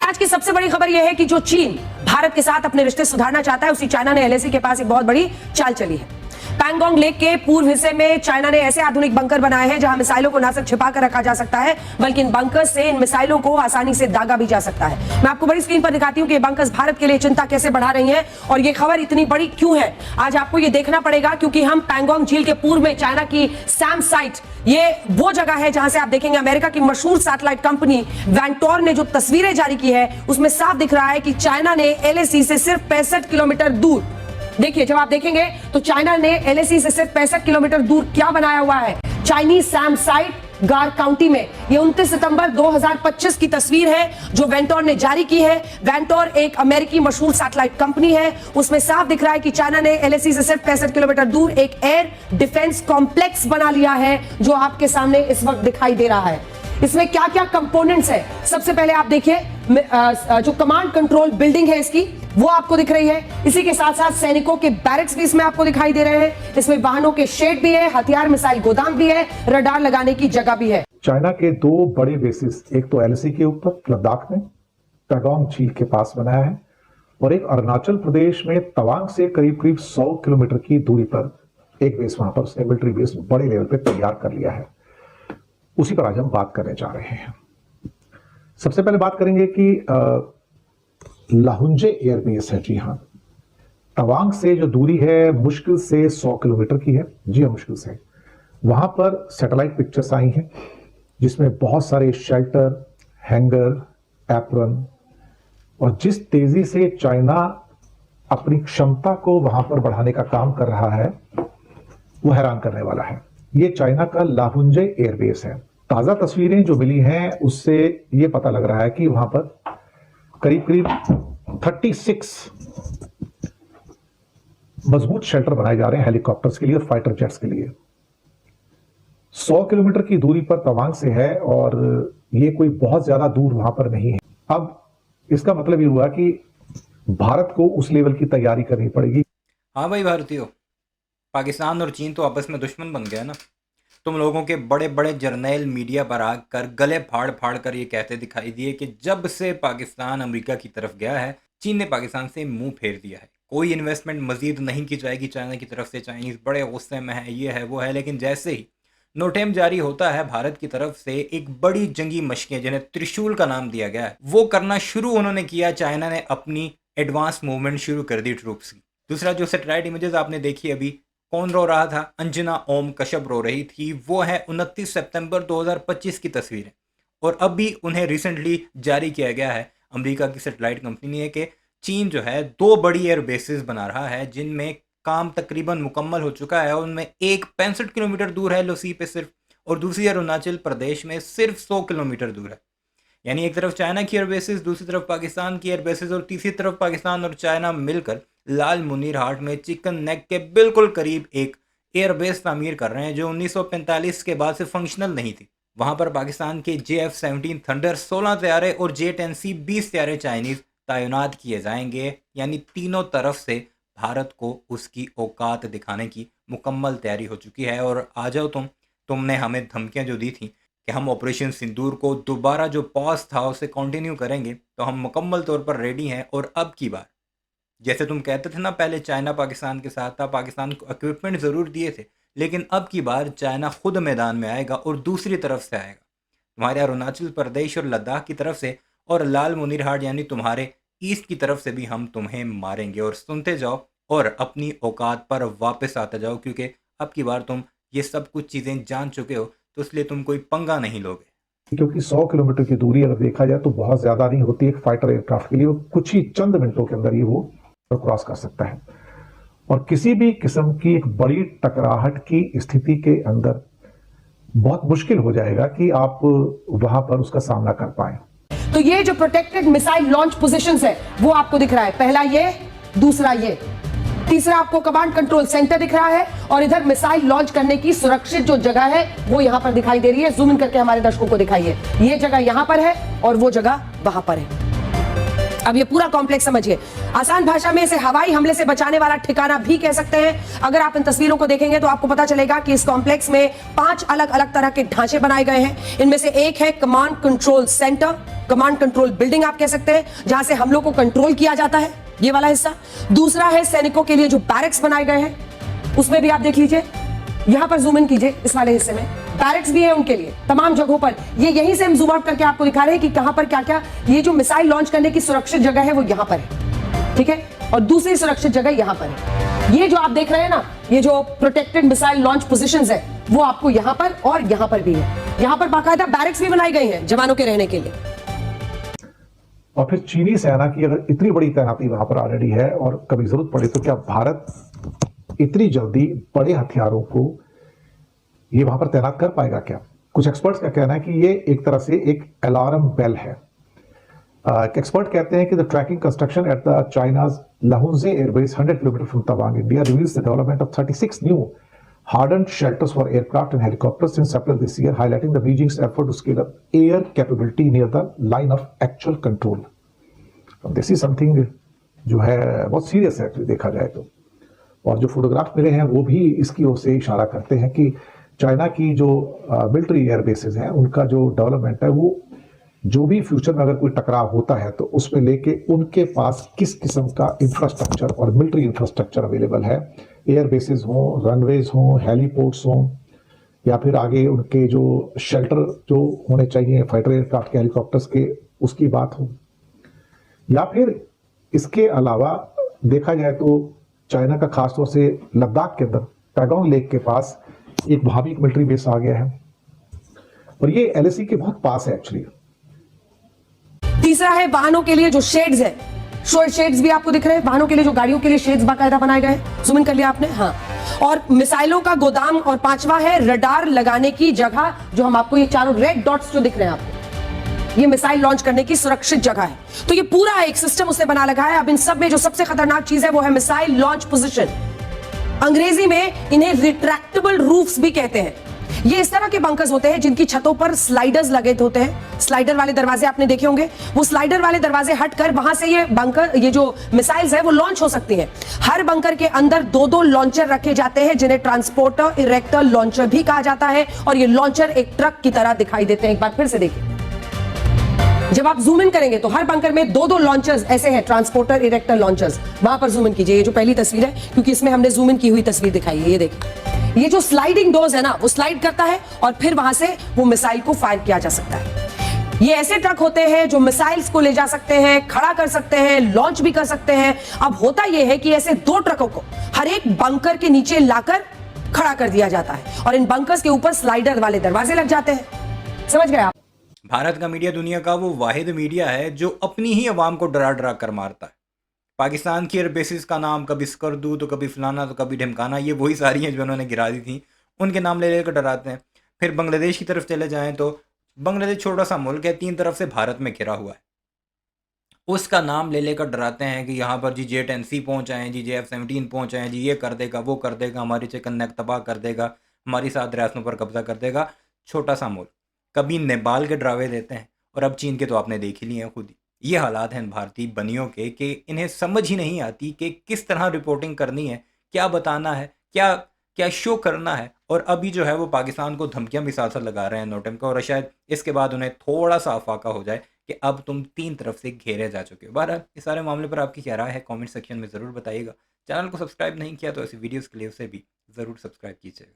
आज की सबसे बड़ी खबर यह है कि जो चीन भारत के साथ अपने रिश्ते सुधारना चाहता है, उसी चाइना ने एलएसी के पास एक बहुत बड़ी चाल चली है। पैंगोंग लेक के पूर्व हिस्से में चाइना ने ऐसे आधुनिक बंकर बनाए हैं जहां मिसाइलों को न सिर्फ छिपा कर रखा जा सकता है, बल्कि इन बंकर्स से इन मिसाइलों को आसानी से दागा भी जा सकता है। मैं आपको बड़ी स्क्रीन पर दिखाती हूं कि ये बंकर्स भारत के लिए चिंता कैसे बढ़ा रही हैं और ये खबर इतनी बड़ी क्यों है। आज आपको ये देखना पड़ेगा, क्योंकि हम पैंगोंग झील के पूर्व में चाइना की सैम साइट, ये वो जगह है जहां से आप देखेंगे अमेरिका की मशहूर सैटेलाइट कंपनी वेंटोर ने जो तस्वीरें जारी की है, उसमें साफ दिख रहा है कि चाइना ने एलएसी से सिर्फ 65 किलोमीटर दूर, देखिए जब आप देखेंगे तो चाइना ने एलएसी से सिर्फ 65 किलोमीटर दूर क्या बनाया हुआ है, चाइनीज सैम साइट गार काउंटी में। ये 29 सितंबर 2025 की तस्वीर है जो वेंटोर ने जारी की है। वेंटोर एक अमेरिकी मशहूर सैटेलाइट कंपनी है। उसमें साफ दिख रहा है कि चाइना ने एलएसी से सिर्फ 65 किलोमीटर दूर एक एयर डिफेंस कॉम्प्लेक्स बना लिया है, जो आपके सामने इस वक्त दिखाई दे रहा है। इसमें क्या क्या कंपोनेंट्स है, सबसे पहले आप देखिए जो कमांड कंट्रोल बिल्डिंग है इसकी, वो आपको दिख रही है। इसी के साथ साथ सैनिकों के बैरक्स भी इसमें आपको दिखाई दे रहे हैं। इसमें वाहनों के शेड भी है, हथियार मिसाइल गोदाम भी है, रडार लगाने की जगह भी है। चाइना के दो बड़े बेसिस, एक तो एलएसी के ऊपर लद्दाख में पैंगोंग झील के पास बनाया है, और एक अरुणाचल प्रदेश में तवांग से करीब करीब 100 किलोमीटर की दूरी पर एक बेस, वहां पर उसने मिलिट्री बेस बड़े लेवल पे तैयार कर लिया है। उसी पर आज हम बात करने जा रहे हैं। सबसे पहले बात करेंगे कि लाहुंजे एयरबेस है। जी हाँ, तवांग से जो दूरी है मुश्किल से 100 किलोमीटर की है। जी हाँ, मुश्किल से। वहां पर सैटेलाइट पिक्चर्स आई हैं जिसमें बहुत सारे शेल्टर, हैंगर, एप्रन, और जिस तेजी से चाइना अपनी क्षमता को वहां पर बढ़ाने का काम कर रहा है वो हैरान करने वाला है। ये चाइना का लाहुंजे एयरबेस है। ताजा तस्वीरें जो मिली हैं उससे ये पता लग रहा है कि वहां पर करीब करीब 36 मजबूत शेल्टर बनाए जा रहे हैं हेलीकॉप्टर्स के लिए और फाइटर जेट्स के लिए। 100 किलोमीटर की दूरी पर तवांग से है और ये कोई बहुत ज्यादा दूर वहां पर नहीं है। अब इसका मतलब ये हुआ कि भारत को उस लेवल की तैयारी करनी पड़ेगी। हाँ भाई भारतीयों, पाकिस्तान और चीन तो आपस में दुश्मन बन गया ना। तुम लोगों के बड़े बड़े जर्नैल मीडिया पर आकर गले फाड़ फाड़ कर ये कहते दिखाई दिए कि जब से पाकिस्तान अमेरिका की तरफ गया है, चीन ने पाकिस्तान से मुंह फेर दिया है, कोई इन्वेस्टमेंट मजीद नहीं की जाएगी चाइना की तरफ से, चाइनीज बड़े गुस्से में है, ये है वो है। लेकिन जैसे ही नोटेम जारी होता है, भारत की तरफ से एक बड़ी जंगी मशकें जिन्हें त्रिशूल का नाम दिया गया है वो करना शुरू उन्होंने किया। चाइना ने अपनी एडवांस मूवमेंट शुरू कर दी ट्रूप्स की। दूसरा, जो सैटेलाइट इमेजेस आपने देखी अभी, कौन रो रहा था? अंजना ओम कश्यप रो रही थी। वो है 29 सितंबर 2025 की तस्वीरें, और अभी उन्हें रिसेंटली जारी किया गया है अमेरिका की सैटेलाइट कंपनी ने कि चीन जो है 2 बड़ी एयर बेसिस बना रहा है जिनमें काम तकरीबन मुकम्मल हो चुका है। उनमें एक 65 किलोमीटर दूर है लोसी पे सिर्फ, और दूसरी अरुणाचल प्रदेश में सिर्फ 100 किलोमीटर दूर है। यानी एक तरफ चाइना की एयर बेसिस, दूसरी तरफ पाकिस्तान की एयर बेसिस, और तीसरी तरफ पाकिस्तान और चाइना मिलकर लाल मुनीर हाट में चिकन नेक के बिल्कुल करीब एक एयरबेस तामीर कर रहे हैं जो 1945 के बाद से फंक्शनल नहीं थी। वहां पर पाकिस्तान के JF-17 थंडर 16 तैयारे और J-10C 20 तैयारे चाइनीज तैनात किए जाएंगे। यानी तीनों तरफ से भारत को उसकी औकात दिखाने की मुकम्मल तैयारी हो चुकी है। और आ जाओ तुमने हमें धमकियां जो दी थी कि हम ऑपरेशन सिंदूर को दोबारा जो पॉज था उसे कंटिन्यू करेंगे, तो हम मुकम्मल तौर पर रेडी हैं। और अब की बार, जैसे तुम कहते थे ना पहले चाइना पाकिस्तान के साथ था, पाकिस्तान को इक्विपमेंट ज़रूर दिए थे, लेकिन अब की बार चाइना खुद मैदान में आएगा और दूसरी तरफ से आएगा, तुम्हारे अरुणाचल प्रदेश और लद्दाख की तरफ से, और लाल मुनीर हाट यानी तुम्हारे ईस्ट की तरफ से भी हम तुम्हें मारेंगे। और सुनते जाओ और अपनी औकात पर वापस आते जाओ, क्योंकि अब की बार तुम ये सब कुछ चीज़ें जान चुके हो, तो इसलिए तुम कोई पंगा नहीं लोगे। क्योंकि 100 किलोमीटर की दूरी अगर देखा जाए तो बहुत ज्यादा नहीं होती एक फाइटर एयरक्राफ्ट के लिए। कुछ ही चंद मिनटों के अंदर ही वो क्रॉस कर सकता है, और किसी भी किस्म की एक बड़ी टकराहट की स्थिति के अंदर बहुत मुश्किल हो जाएगा कि आप वहां पर उसका सामना कर पाए। तो ये जो प्रोटेक्टेड मिसाइल लॉन्च पोजीशंस है वो आपको दिख रहा है, पहला ये, दूसरा ये, तीसरा आपको कमांड कंट्रोल सेंटर दिख रहा है, और इधर मिसाइल लॉन्च करने की सुरक्षित जो जगह है वो यहां पर दिखाई दे रही है। जूम इन करके हमारे दर्शकों को दिखाइए, ये जगह यहां पर है और वो जगह वहां पर है। अब ये पूरा कॉम्प्लेक्स समझिए। आसान भाषा में इसे हवाई हमले से बचाने वाला ठिकाना भी कह सकते हैं। अगर आप इन तस्वीरों को देखेंगे तो आपको पता चलेगा कि इस कॉम्प्लेक्स में 5 अलग अलग तरह के ढांचे बनाए गए हैं। इनमें से एक है command control centre, command control building आप कह सकते हैं, जहां से हमलों को कंट्रोल किया जाता है, ये वाला हिस्सा। दूसरा है सैनिकों के लिए जो बैरक्स बनाए गए हैं, उसमें भी आप देख लीजिए, यहां पर जूम इन कीजिए, इस वाले हिस्से में बैरक्स भी है उनके लिए तमाम जगहों पर। ये यहीं से हम जूम आउट करके आपको दिखा रहे हैं कि कहां पर क्या क्या, ये जो मिसाइल लॉन्च करने की सुरक्षित जगह है वो यहां पर है, ठीक है, और दूसरी सुरक्षित जगह यहां पर है। ये जो आप देख रहे हैं ना, ये जो प्रोटेक्टेड मिसाइल लॉन्च पोजीशंस है, वो आपको यहां पर और यहां पर भी है। यहां पर बाकायदा बैरक्स भी बनाई गई हैं जवानों के रहने के लिए। और फिर चीनी सेना की अगर इतनी बड़ी तैनाती वहां पर ऑलरेडी है और कभी जरूरत पड़े तो क्या भारत इतनी जल्दी बड़े हथियारों को ये वहां पर तैनात कर पाएगा क्या? कुछ एक्सपर्ट्स का कहना है कि ये एक तरह से एक अलार्म बेल है। एक्सपर्ट कहते हैं कि the tracking construction at the China's Lhunze airbase 100 kilometre from Tawang India reveals the development of 36 new hardened shelters for aircraft and helicopters since April this year, highlighting the Beijing's effort to scale up air capability near the line of actual control. This is something जो है बहुत serious है देखा जाए तो। और जो photograph मिले हैं वो भी इसकी ओर से इशारा करते हैं कि चाइना की जो मिलिट्री एयर बेसेस हैं उनका जो डेवलपमेंट है वो जो भी फ्यूचर में अगर कोई टकराव होता है तो उसमें लेके उनके पास किस किस्म का इंफ्रास्ट्रक्चर और मिलिट्री इंफ्रास्ट्रक्चर अवेलेबल है, एयर बेसेस हों, रनवेज हों, हेलीपोर्ट्स हों, या फिर आगे उनके जो शेल्टर जो होने चाहिए फाइटर एयरक्राफ्ट के, हेलीकॉप्टर्स के, उसकी बात हो, या फिर इसके अलावा देखा जाए तो चाइना का खासतौर से लद्दाख के अंदर पैगोंग लेक के पास एक भावी मिलिट्री बेस आ गया है और ये एलएसी के बहुत पास है एक्चुअली। तीसरा है वाहनों के लिए जो शेड्स है, शेड्स भी आपको दिख रहे हैं, वाहनों के लिए जो गाड़ियों के लिए शेड्स बाकायदा बनाए गए, जूम इन कर लिया आपने, हाँ, और मिसाइलों का गोदाम। और पांचवा है रडार लगाने की जगह, जो हम आपको ये चारों रेड डॉट्स जो दिख रहे हैं आपको, ये मिसाइल लॉन्च करने की सुरक्षित जगह है। तो ये पूरा एक सिस्टम उसने बना लगा है। अब इन सब में जो सबसे खतरनाक चीज है वो है मिसाइल लॉन्च पोजीशन। अंग्रेजी में इन्हें रिट्रैक्टेबल रूफ्स भी कहते हैं। ये इस तरह के बंकर्स होते हैं जिनकी छतों पर स्लाइडर्स लगे होते हैं। स्लाइडर वाले दरवाजे आपने देखे होंगे, वो स्लाइडर वाले दरवाजे हटकर वहां से ये बंकर, ये जो मिसाइल्स है वो लॉन्च हो सकती हैं। हर बंकर के अंदर 2-2 लॉन्चर रखे जाते हैं जिन्हें ट्रांसपोर्टर इरेक्टर लॉन्चर भी कहा जाता है, और ये लॉन्चर एक ट्रक की तरह दिखाई देते हैं। एक बार फिर से देखिए, जब आप जूम इन करेंगे तो हर बंकर में 2-2 लॉन्चर्स ऐसे हैं, ट्रांसपोर्टर इरेक्टर लॉन्चर्स। वहां पर जूम इन कीजिए, ये जो पहली तस्वीर है, क्योंकि इसमें हमने जूम इन की हुई तस्वीर दिखाई है, ये देखिए, ये जो स्लाइडिंग डोर्स है ना, वो स्लाइड करता है और फिर वहां से वो मिसाइल को फायर किया जा सकता है। ये ऐसे ट्रक होते हैं जो मिसाइल्स को ले जा सकते हैं, खड़ा कर सकते हैं, लॉन्च भी कर सकते हैं। अब होता यह है कि ऐसे 2 ट्रकों को हर एक बंकर के नीचे लाकर खड़ा कर दिया जाता है और इन बंकर्स के ऊपर स्लाइडर वाले दरवाजे लग जाते हैं। समझ गए आप? भारत का मीडिया दुनिया का वो वाहिद मीडिया है जो अपनी ही आवाम को डरा डरा कर मारता है। पाकिस्तान की एयर बेसिस का नाम कभी स्कर्दू तो कभी फलाना तो कभी ढिमकाना, ये वही सारी हैं जो उन्होंने गिरा दी थी, उनके नाम ले लेकर डराते हैं। फिर बांग्लादेश की तरफ चले जाएं तो बांग्लादेश छोटा सा मुल्क है, 3 तरफ से भारत में घिरा हुआ है, उसका नाम ले लेकर डराते हैं कि यहाँ पर जी J-10C पहुँच आए, जी JF-17 पहुँच आए, जी ये कर देगा, वो कर देगा, हमारी चिकन नेक तबाह कर देगा, हमारी 7 रियासतों पर कब्जा कर देगा। छोटा सा मुल्क, कभी नेपाल के डरावे देते हैं और अब चीन के तो आपने देख ही लिए हैं खुद ही। ये हालात हैं भारतीय बनियों के कि इन्हें समझ ही नहीं आती कि किस तरह रिपोर्टिंग करनी है, क्या बताना है, क्या क्या शो करना है। और अभी जो है वो पाकिस्तान को धमकियां भी साथ साथ लगा रहे हैं नोटम का, और शायद इसके बाद उन्हें थोड़ा सा अफाका हो जाए कि अब तुम 3 तरफ से घेरे जा चुके हो। बहरहाल इस सारे मामले पर आपकी क्या राय है कमेंट सेक्शन में ज़रूर बताइएगा। चैनल को सब्सक्राइब नहीं किया तो ऐसी वीडियोज़ के लिए उसे भी ज़रूर सब्सक्राइब कीजिएगा।